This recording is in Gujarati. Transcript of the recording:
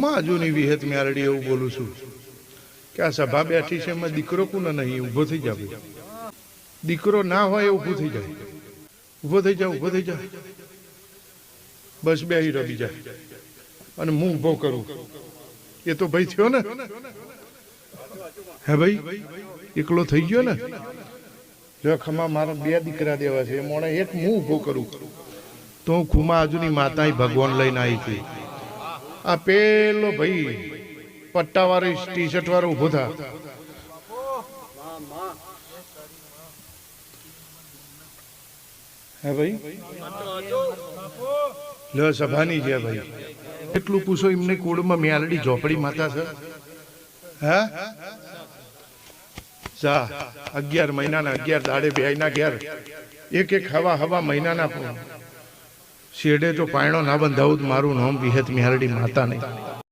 ખુમા હજુની વિહેત મેરડી એવું બોલું છું કે આ સભા બેઠી છે એમાં દીકરો કોને નહીં ઊભો થઈ જાવ દીકરો ના હોય એ ઊભું થઈ જાય ઊભો થઈ જાવ ઊભો થઈ જાય બસ બેહી રહો બીજા અને હું ઊભો કરું એ તો ભાઈ થયો ને હે ભાઈ એકલો થઈ ગયો ને જો ખમા મારા બે દીકરા દેવા છે એ મોણે એક હું ઊભો કરું તો હું ખુમા આજુની માતા ભગવાન લઈને આવી હતી આ પેલો ભાઈ પટ્ટા વાળી ટી શર્ટ વાળો ઊભો થા હે ભાઈ લો સભાની છે ભાઈ એટલું પૂછો એમને કોડમાં મેલડી ઝોપડી માતા છે હા જા 11 મહિનાના 11 દાડે બેયના ઘેર એક હવા મહિનાના શેડે જો પાયણો ના બંધાવું મારું નામ વિહેત મેલડી માતા નહીં